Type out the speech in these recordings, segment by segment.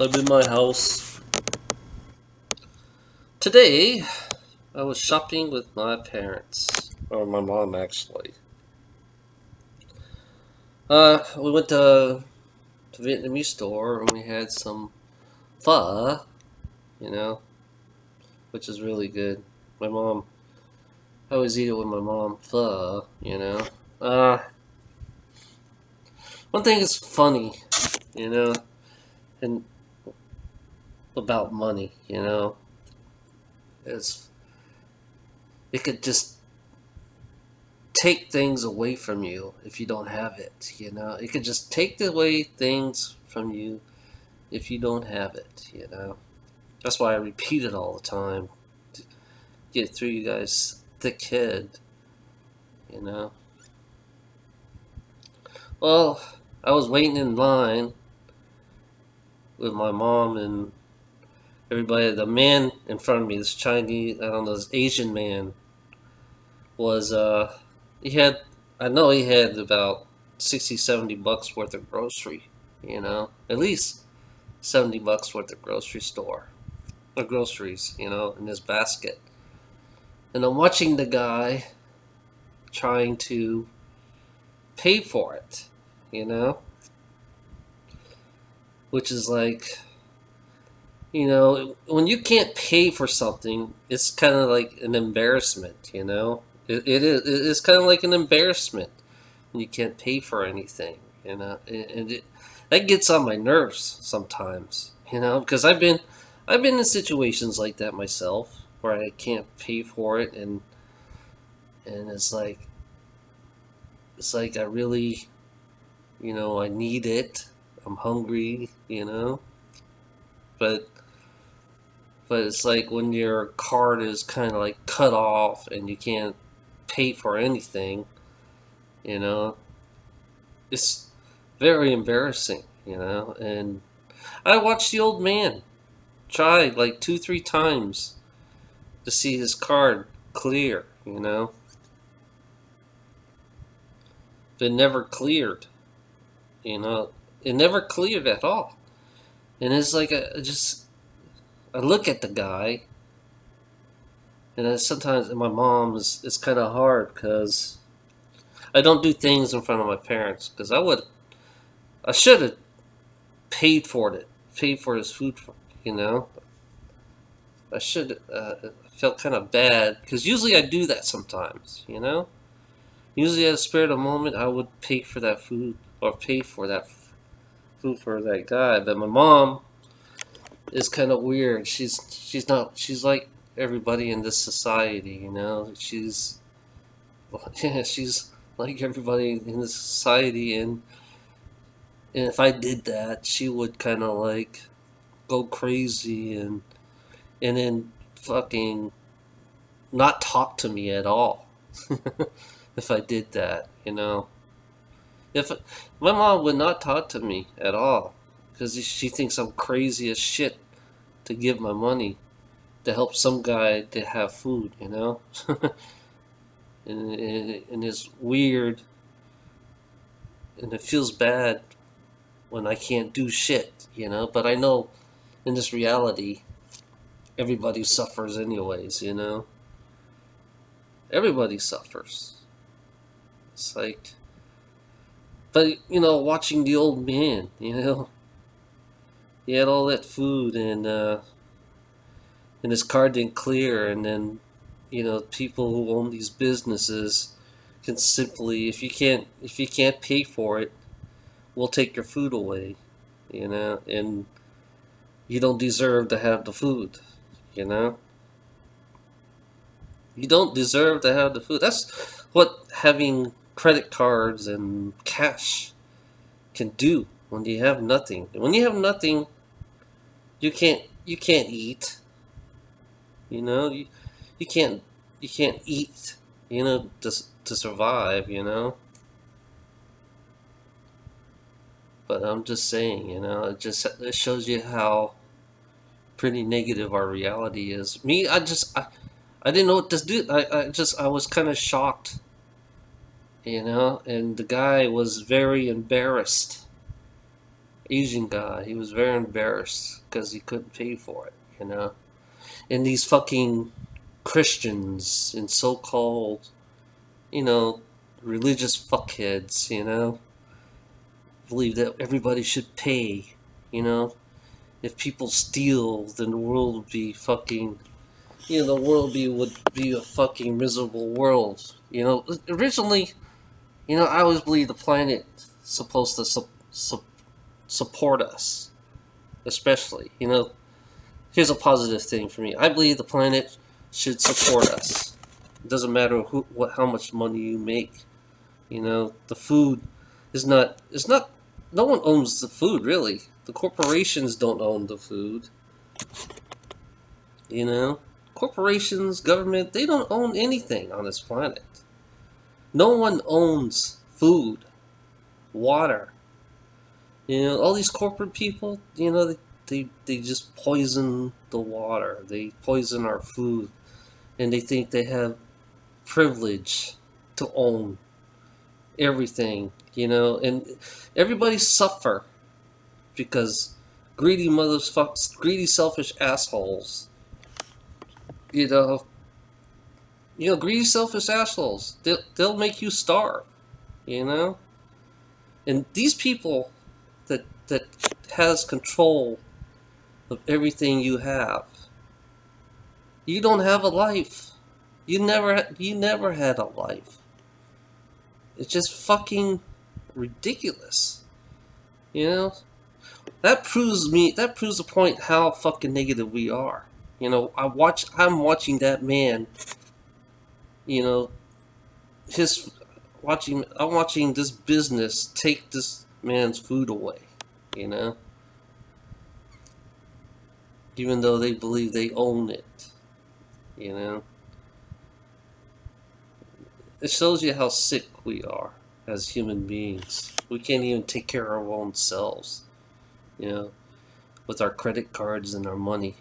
I'm in my house. Today, I was shopping with my parents, or my mom actually. We went to the Vietnamese store and we had some pho, you know, which is really good. My mom, I always eat it with my mom, pho. Uh, One thing is funny, you know, and about money, is it could just take things away from you if you don't have it. It could just take away things from you if you don't have it. That's why I repeat it all the time to get through you guys thick head, you know. Well, I was waiting in line with my mom and everybody. The man in front of me, this Chinese, I don't know, this Asian man was he had, I know he had about 60, $70 worth of grocery, at least $70 worth of grocery store or groceries, in his basket. And I'm watching the guy trying to pay for it, which is like, when you can't pay for something, it's kind of like an embarrassment. It's kind of like an embarrassment when you can't pay for anything, and that gets on my nerves sometimes, because I've been in situations like that myself where I can't pay for it, and it's like I really, I need it. I'm hungry, but it's like when your card is kind of like cut off and you can't pay for anything, it's very embarrassing, and I watched the old man try like 2, 3 times to see his card clear, but never cleared, it never cleared at all. And it's like I look at the guy, and sometimes my mom it's kind of hard because I don't do things in front of my parents because I should have paid for his food, you know. I should felt kind of bad because usually I do that sometimes. Usually at a spur of the moment I would pay for that food or pay for that food for that guy, but my mom is kind of weird. She's like everybody in this society. She's like everybody in this society, and if I did that, she would kind of like go crazy and then fucking not talk to me at all. If I did that. If my mom would not talk to me at all because she thinks I'm crazy as shit to give my money to help some guy to have food. And it's weird, and it feels bad when I can't do shit. But I know in this reality, everybody suffers anyways. Everybody suffers. It's like, but watching the old man, he had all that food and his card didn't clear, and then people who own these businesses can simply, if you can't pay for it, we'll take your food away, and you don't deserve to have the food. You don't deserve to have the food. That's what having credit cards and cash can do when you have nothing. When you have nothing, you can't eat. You can't eat. To survive. But I'm just saying, it shows you how pretty negative our reality is. Me, I didn't know what to do. I was kind of shocked, and the guy was very embarrassed, Asian guy. He was very embarrassed because he couldn't pay for it, you know. And these fucking Christians and so-called, you know, religious fuckheads, you know, believe that everybody should pay, you know. If people steal, then the world would be fucking, you know, the world would be a fucking miserable world. You know, originally, you know, I always believe the planet supposed to support us, especially. You know, here's a positive thing for me. I believe the planet should support us. It doesn't matter how much money you make. You know, the food is not. It's not. No one owns the food, really. The corporations don't own the food. You know, corporations, government, they don't own anything on this planet. No one owns food, water. You know, all these corporate people, you know, they just poison the water. They poison our food. And they think they have privilege to own everything, you know. And everybody suffer because greedy motherfuckers, greedy selfish assholes, you know, greedy selfish assholes, they'll make you starve, you know. And these people that has control of everything you have, you don't have a life. You never had a life. It's just fucking ridiculous, you know. That proves the point how fucking negative we are. You know, I'm watching that man, you know, I'm watching this business take this man's food away, you know. Even though they believe they own it, you know. It shows you how sick we are as human beings. We can't even take care of our own selves, you know, with our credit cards and our money.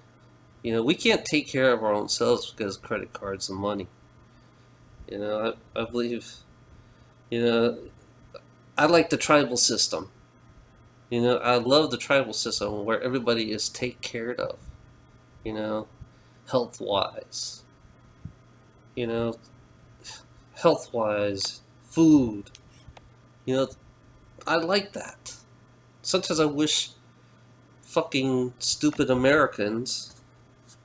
You know, we can't take care of our own selves because of credit cards and money. You know, I believe, you know, I like the tribal system. You know, I love the tribal system where everybody is taken care of, you know, health-wise. You know, health-wise, food. You know, I like that. Sometimes I wish fucking stupid Americans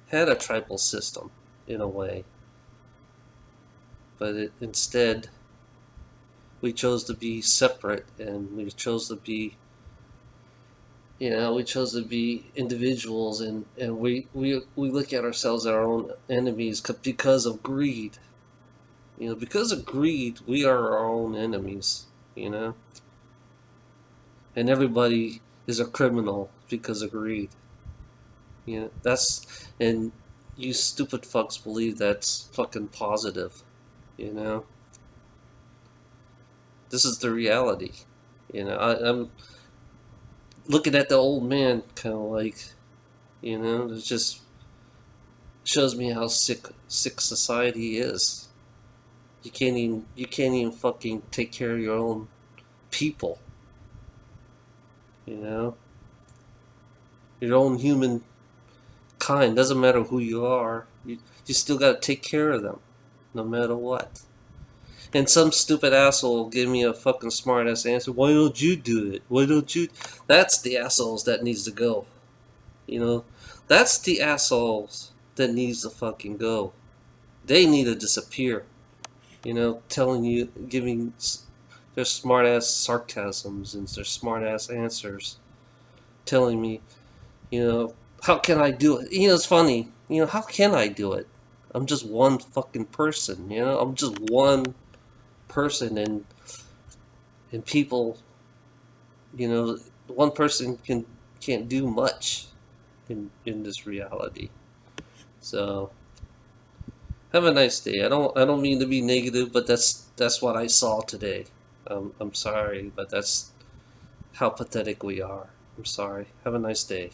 had a tribal system, in a way. But instead, we chose to be separate, and we chose to be, you know, we chose to be individuals, and we look at ourselves as our own enemies because of greed. You know, because of greed, we are our own enemies, you know? And everybody is a criminal because of greed. You know, and you stupid fucks believe that's fucking positive, you know? This is the reality. You know, I'm looking at the old man kind of like, you know, it just shows me how sick society is. You can't even fucking take care of your own people. You know? Your own human kind. Doesn't matter who you are. You still gotta take care of them. No matter what. And some stupid asshole will give me a fucking smart ass answer. Why don't you do it? Why don't you? That's the assholes that needs to go. You know? That's the assholes that needs to fucking go. They need to disappear. You know, giving their smart ass sarcasms and their smart ass answers, telling me, you know, how can I do it? You know, it's funny. You know, how can I do it? I'm just one fucking person. You know, I'm just one person, and people, you know, one person can't do much in this reality. So. Have a nice day. I don't mean to be negative, but that's what I saw today. I'm sorry, but that's how pathetic we are. I'm sorry. Have a nice day.